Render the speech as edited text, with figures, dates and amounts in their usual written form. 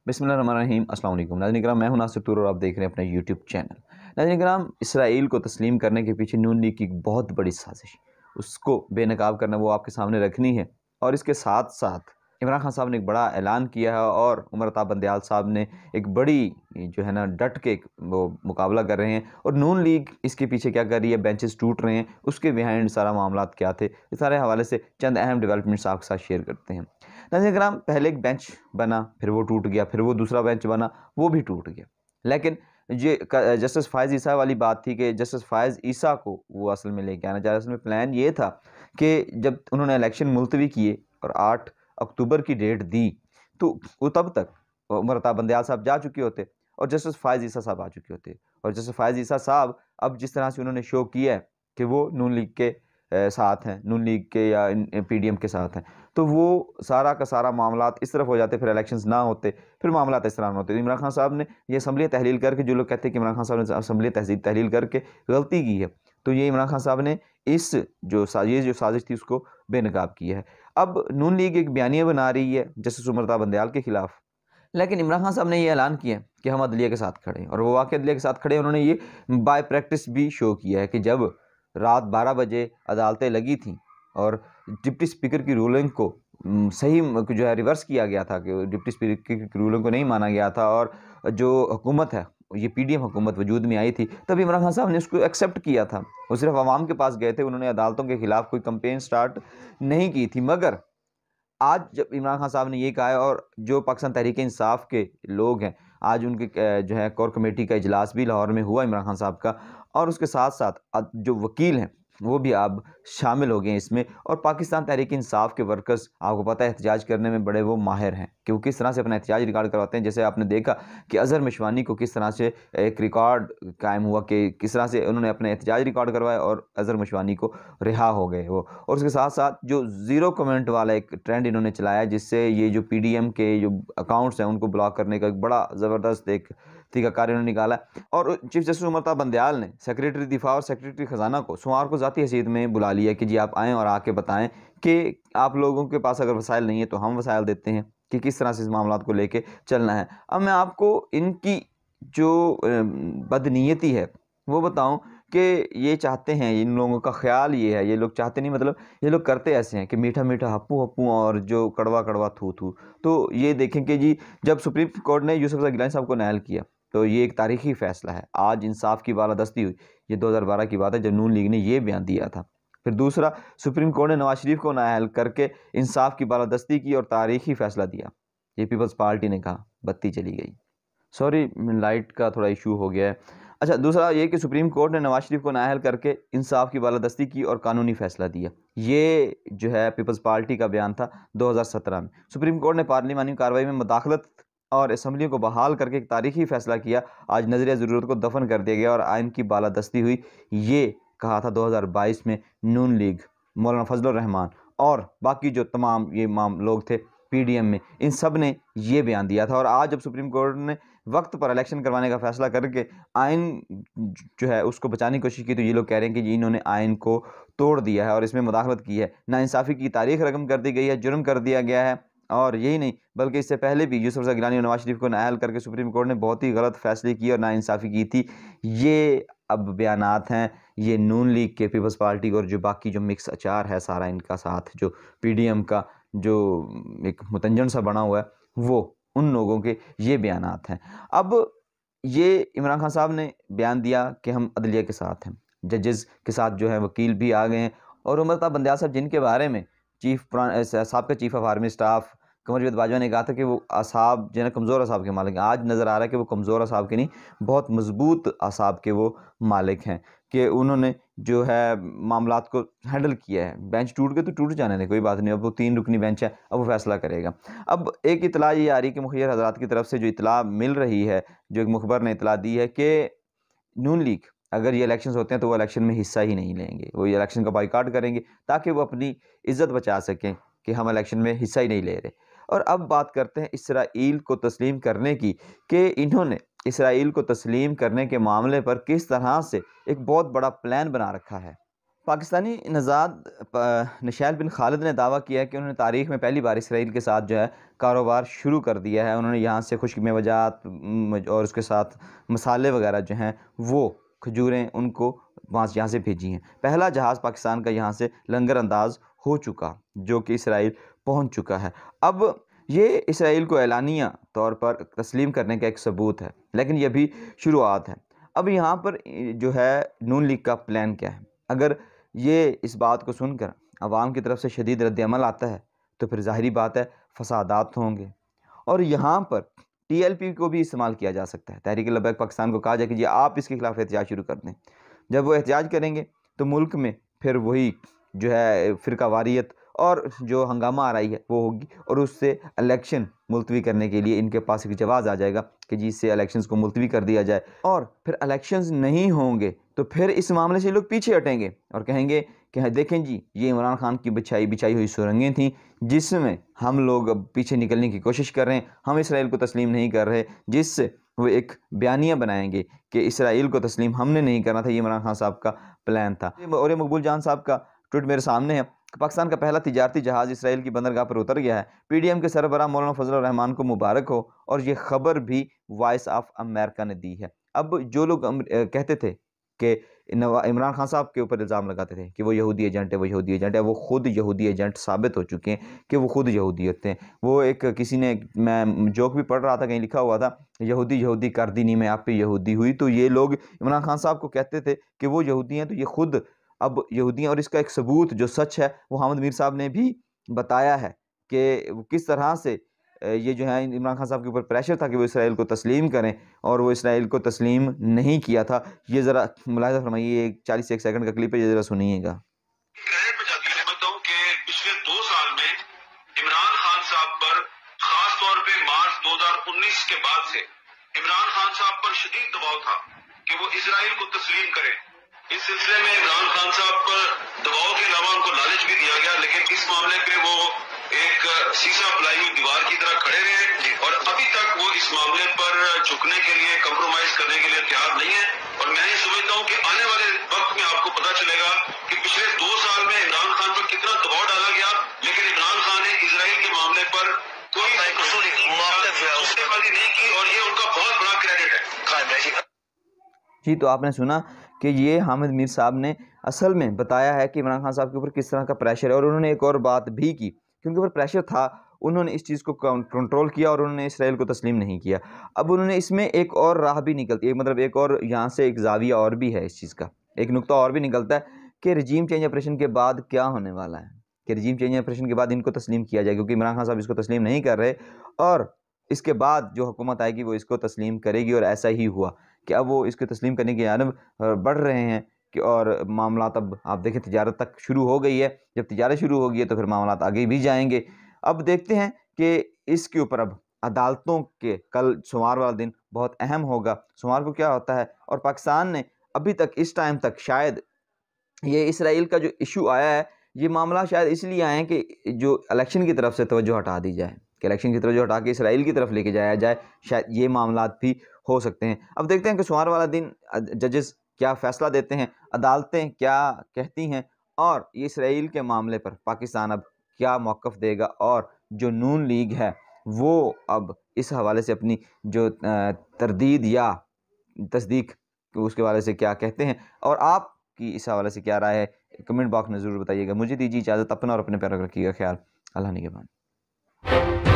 बिस्मिल्लाहिर्रहमानिर्रहीम अस्सलाम वालेकुम नाज़रीन किराम, मैं हूं नासिर तूर और आप देख रहे हैं अपना यूट्यूब चैनल। नाज़रीन किराम, इसराइल को तस्लीम करने के पीछे नून लीग की एक बहुत बड़ी साजिश, उसको बेनकाब करना वो आपके सामने रखनी है। और इसके साथ साथ इमरान खान साहब ने एक बड़ा ऐलान किया है और उमर अता बंदयाल साहब ने एक बड़ी जो है ना डट के वो मुकाबला कर रहे हैं। और नून लीग इसके पीछे क्या कर रही है, बेंचेस टूट रहे हैं, उसके बिहाइंड सारा मामला क्या थे, इस सारे हवाले से चंद अहम डेवलपमेंट्स आपके साथ शेयर करते हैं। नाज़रीन किराम, पहले एक बेंच बना, फिर वो टूट गया, फिर वो दूसरा बेंच बना, वो भी टूट गया। लेकिन ये जस्टिस फ़ायज़ ईसा वाली बात थी कि जस्टिस फ़ायज़ ईसा को वो असल में लेके आना चाह रहे। उसमें प्लान ये था कि जब उन्होंने इलेक्शन मुलतवी किए और 8 अक्टूबर की डेट दी, तो वो तब तक उमर अता बंदयाल साहब जा चुके होते और जस्टिस फ़ायज़ ईसा साहब आ चुके होते। और जस्टिस फ़ायज़ ईसा साहब अब जिस तरह से उन्होंने शो किया है कि वो नून लीग के साथ हैं, नून लीग के या पीडीएम के साथ हैं, तो वो सारा का सारा मामलात इस तरफ हो जाते, फिर इलेक्शंस ना होते, फिर मामलात इस तरह ना होते। तो इमरान खान साहब ने ये असम्बली तहलील करके, जो लोग कहते हैं कि इमरान खान साहब ने असम्बली तहलील करके गलती की है, तो ये इमरान खान साहब ने इस जो साजिश थी उसको बेनकाब किया है। अब नून लीग एक बयानिया बना रही है जस्टिस उमर अता बंदयाल के खिलाफ, लेकिन इमरान खान साहब ने ये ऐलान किया कि हम अदलिया के साथ खड़े हैं, और वो वाकई अदलिया के साथ खड़े हैं। उन्होंने ये बाय प्रैक्टिस भी शो किया है कि जब रात 12 बजे अदालतें लगी थीं और डिप्टी स्पीकर की रूलिंग को सही जो है रिवर्स किया गया था, कि डिप्टी स्पीकर की रूलिंग को नहीं माना गया था, और जो हुकूमत है, ये पीडीएम हुकूमत वजूद में आई थी, तब इमरान खान साहब ने उसको एक्सेप्ट किया था। वो सिर्फ आवाम के पास गए थे, उन्होंने अदालतों के खिलाफ कोई कंपेन स्टार्ट नहीं की थी। मगर आज जब इमरान खान साहब ने ये कहा है, और जो पाकिस्तान तहरीक इंसाफ के लोग हैं, आज उनके जो है कोर कमेटी का इजलास भी लाहौर में हुआ इमरान खान साहब का, और उसके साथ साथ जो वकील हैं वो भी अब शामिल हो गए हैं इसमें। और पाकिस्तान तहरीक इंसाफ के वर्कर्स, आपको पता है, एहतजाज करने में बड़े वो माहिर हैं कि वो किस तरह से अपना एहतजाज रिकॉर्ड करवाते हैं। जैसे आपने देखा कि अज़हर मिशवानी को किस तरह से एक रिकॉर्ड कायम हुआ कि किस तरह से उन्होंने अपने एहतजाज रिकॉर्ड करवाया और अज़हर मिशवानी को रिहा हो गए वो। और उसके साथ साथ जो ज़ीरो कमेंट वाला एक ट्रेंड इन्होंने चलाया, जिससे ये जो पीडीएम के जो अकाउंट्स हैं उनको ब्लॉक करने का एक बड़ा ज़बरदस्त एक तरीक़ाकार इन्होंने निकाला। और चीफ जस्टिस उमर अता बंदयाल ने सेक्रेटरी दिफा और सेक्रेटरी ख़जाना को सोमवार को ज़ाती हैसियत में बुला लिया कि जी आप आएँ और आके बताएं कि आप लोगों के पास अगर वसाइल नहीं है तो हम वसाइल देते हैं कि किस तरह से इस मामलात को लेके चलना है। अब मैं आपको इनकी जो बदनीयती है वो बताऊं कि ये चाहते हैं, इन लोगों का ख्याल ये है, ये लोग चाहते नहीं, मतलब ये लोग करते ऐसे हैं कि मीठा मीठा हप्पू हप्पू और जो कड़वा कड़वा थू थू। तो ये देखें कि जी जब सुप्रीम कोर्ट ने यूसुफ रज़ा गिलानी साहब को नाअहल किया, तो ये एक तारीखी फ़ैसला है। आज इंसाफ की बालादस्ती हुई, ये 2012 की बात है जब नून लीग ने ये बयान दिया था। फिर दूसरा, सुप्रीम कोर्ट ने नवाज शरीफ को नाअहल करके इंसाफ की बालादस्ती की और तारीखी फ़ैसला दिया। ये पीपल्स पार्टी ने कहा, बत्ती चली गई। सॉरी, लाइट का थोड़ा इशू हो गया है। अच्छा, दूसरा ये कि सुप्रीम कोर्ट ने नवाज शरीफ को नाअहल करके इंसाफ की बालादस्ती की और कानूनी फ़ैसला दिया। ये जो है पीपल्स पार्टी का बयान था 2017 में। सुप्रीम कोर्ट ने पार्लिमानी कार्रवाई में मुदाखलत और असम्बलियों को बहाल करके एक तारीखी फ़ैसला किया। आज नज़रिया ज़रूरत को दफन कर दिया गया और आइन की बालादस्ती हुई। ये कहा था 2022 में नून लीग, मौलाना फजलुर रहमान और बाकी जो तमाम ये लोग थे पीडीएम में, इन सब ने ये बयान दिया था। और आज जब सुप्रीम कोर्ट ने वक्त पर इलेक्शन करवाने का फैसला करके आइन जो है उसको बचाने की कोशिश की, तो ये लोग कह रहे हैं कि जी इन्होंने आइन को तोड़ दिया है और इसमें मुदाखलत की है, नाइंसाफ़ी की तारीख रकम कर दी गई है, जुर्म कर दिया गया है। और यही नहीं बल्कि इससे पहले भी यूसुफ रज़ा गिलानी और नवाज शरीफ को नाअहल करके सुप्रीम कोर्ट ने बहुत ही गलत फैसले किए और नाइंसाफ़ी की थी। ये अब बयानात हैं, ये नून लीग के, पीपल्स पार्टी और जो बाकी जो मिक्स अचार है सारा इनका साथ, जो पीडीएम का जो एक मुतंजन सा बना हुआ है, वो उन लोगों के ये बयानात हैं। अब ये इमरान खान साहब ने बयान दिया कि हम अदलिया के साथ हैं, जजेस के साथ जो है वकील भी आ गए हैं। और उमर अता बंदयाल साहब, जिनके बारे में साहब का chief of army staff Qamar Javed Bajwa ने कहा था कि वो असाब जो है कमज़ोर असाब के मालिक हैं, आज नज़र आ रहा है कि वो कमज़ोर असाब के नहीं, बहुत मजबूत असाब के वो मालिक हैं, कि उन्होंने जो है मामलात को हैंडल किया है। बेंच टूट गए तो टूट जाने दें, कोई बात नहीं, अब वो 3 रुकनी बेंच है, अब वो फैसला करेगा। अब एक इतला ये आ रही है कि मुखिया हजरात की तरफ से जो इतला मिल रही है, जो एक मुखबर ने इतला दी है कि नून लीग अगर ये इलेक्शंस होते हैं तो वो इलेक्शन में हिस्सा ही नहीं लेंगे, वो ये इलेक्शन का बाइकाट करेंगे ताकि वो अपनी इज़्ज़त बचा सकें कि हम इलेक्शन में हिस्सा ही नहीं ले रहे। और अब बात करते हैं इसराइल को तस्लीम करने की, कि इन्होंने इसराइल को तस्लीम करने के मामले पर किस तरह से एक बहुत बड़ा प्लान बना रखा है पाकिस्तानी नज़ाद नशैल बिन खालिद ने दावा किया है कि उन्होंने तारीख़ में पहली बार इसराइल के साथ जो है कारोबार शुरू कर दिया है। उन्होंने यहाँ से खुश्क मेवजात और उसके साथ मसाले वगैरह जो हैं वो खजूरें उनको यहाँ से भेजी हैं। पहला जहाज़ पाकिस्तान का यहाँ से लंगर अंदाज हो चुका जो कि इसराइल पहुँच चुका है। अब ये इसराइल को एलानिया तौर पर तस्लीम करने का एक सबूत है, लेकिन यह भी शुरुआत है। अब यहाँ पर जो है नून लीग का प्लान क्या है? अगर ये इस बात को सुनकर अवाम की तरफ से शदीद रद्द-ए-अमल आता है तो फिर ज़ाहिरी बात है फसादात होंगे और यहाँ पर टीएलपी को भी इस्तेमाल किया जा सकता है। तहरीक लब्बैक पाकिस्तान को कहा जाए कि जी आप इसके खिलाफ एहतजाज शुरू कर दें। जब वो एहतजाज करेंगे तो मुल्क में फिर वही जो है फ़िरकावारियत और जो हंगामा आ रही है वो होगी और उससे इलेक्शन मुलतवी करने के लिए इनके पास एक जवाज़ आ जाएगा कि जी इससे इलेक्शंस को मुलतवी कर दिया जाए। और फिर इलेक्शंस नहीं होंगे तो फिर इस मामले से लोग पीछे हटेंगे और कहेंगे कि देखें जी ये इमरान खान की बिछाई हुई सुरंगें थीं जिसमें हम लोग अब पीछे निकलने की कोशिश कर रहे हैं, हम इसराइल को तस्लीम नहीं कर रहे, जिससे वो एक बयानिया बनाएंगे कि इसराइल को तस्लीम हमने नहीं करना था, ये इमरान खान साहब का प्लान था। और ये मकबूल जान साहब का ट्वीट मेरे सामने है। पाकिस्तान का पहला तिजारती जहाज़ इसराइल की बंदरगाह पर उतर गया है। पीडीएम के सरबराह मौलाना फजल रहमान को मुबारक हो और ये खबर भी वॉइस ऑफ अमेरिका ने दी है। अब जो लोग कहते थे कि इमरान खान साहब के ऊपर इल्ज़ाम लगाते थे कि वो यहूदी एजेंट है, वो यहूदी एजेंट है, वो खुद यहूदी एजेंट साबित हो चुके हैं कि वो खुद यहूदी होते हैं। वो एक किसी ने, मैं जोक भी पढ़ रहा था, कहीं लिखा हुआ था यहूदी कर दी नहीं मैं आप पे यहूदी हुई। तो ये लोग इमरान खान साहब को कहते थे कि वो यहूदी हैं, तो ये खुद अब यहूदी हैं। और इसका एक सबूत जो सच है वो हामिद मीर साहब ने भी बताया है कि किस तरह से ये जो है इमरान खान साहब के ऊपर प्रेशर था कि वो इसराइल को तस्लीम करें और वो इसराइल को तस्लीम नहीं किया था। ये ज़रा मुलाहिज़ा फरमाइए, 40 सेकंड का क्लिप है, ये ज़रा सुनिएगा। पिछले 2 साल में इमरान खान साहब पर खास तौर पे मार्च 2019 के बाद से इमरान खान साहब पर शदीद दबाव था कि वो इसराइल को तस्लीम करें। इस सिलसिले में इमरान खान साहब पर दबाव के अलावा उनको लालच भी दिया गया, लेकिन इस मामले पे वो एक शीशा पलाई हुई दीवार की तरह खड़े रहे और अभी तक वो इस मामले पर झुकने के लिए, कंप्रोमाइज करने के लिए तैयार नहीं है। और मैं ये समझता हूँ कि आने वाले वक्त में आपको पता चलेगा कि पिछले 2 साल में इमरान खान पर कितना दबाव डाला गया, लेकिन इमरान खान ने इसराइल के मामले पर कोई नहीं की और ये उनका बहुत बड़ा क्रेडिट है। जी, तो आपने सुना कि ये हामिद मीर साहब ने असल में बताया है कि इमरान खान साहब के ऊपर किस तरह का प्रेशर है। और उन्होंने एक और बात भी की कि उनके ऊपर प्रेशर था, उन्होंने इस चीज़ को कंट्रोल किया और उन्होंने इसराइल को तस्लीम नहीं किया। अब उन्होंने इसमें एक और राह भी निकलती है, मतलब एक और यहाँ से एक जाविया और भी है इस चीज़ का, एक नुक्ता और भी निकलता है कि रजीम चेंज ऑपरेशन के बाद क्या होने वाला है, कि रजीम चेंज ऑपरेशन के बाद इनको तस्लीम किया जाए, क्योंकि इमरान खान साहब इसको तस्लीम नहीं कर रहे और इसके बाद जो हुकूमत आएगी वो इसको तस्लीम करेगी। और ऐसा ही हुआ कि अब वो इसको तस्लीम करने की जानब बढ़ रहे हैं कि और मामला तब आप देखें तिजारत तक शुरू हो गई है। जब तिजारत शुरू होगी है तो फिर मामला आगे भी जाएंगे। अब देखते हैं कि इसके ऊपर अब अदालतों के, कल सोमवार वाला दिन बहुत अहम होगा, सोमवार को क्या होता है। और पाकिस्तान ने अभी तक इस टाइम तक शायद ये इसराइल का जो इशू आया है, ये मामला शायद इसलिए आए हैं कि जो इलेक्शन की तरफ से तवज्जो हटा दी जाए, कि इलेक्शन की तवज्जो हटा के इसराइल की तरफ लेके जाया जाए, शायद ये मामलात भी हो सकते हैं। अब देखते हैं कि सोमवार वाला दिन जजेस क्या फ़ैसला देते हैं, अदालतें क्या कहती हैं और ये इसराइल के मामले पर पाकिस्तान अब क्या मौक़िफ़ देगा और जो नून लीग है वो अब इस हवाले से अपनी जो तरदीद या तस्दीक उसके हवाले से क्या कहते हैं और आपकी इस हवाले से क्या राय है, कमेंट बॉक्स में ज़रूर बताइएगा। मुझे दीजिए इजाज़त, अपना और अपने प्यारों का रखिएगा ख्याल। अल्लाह निगहबान।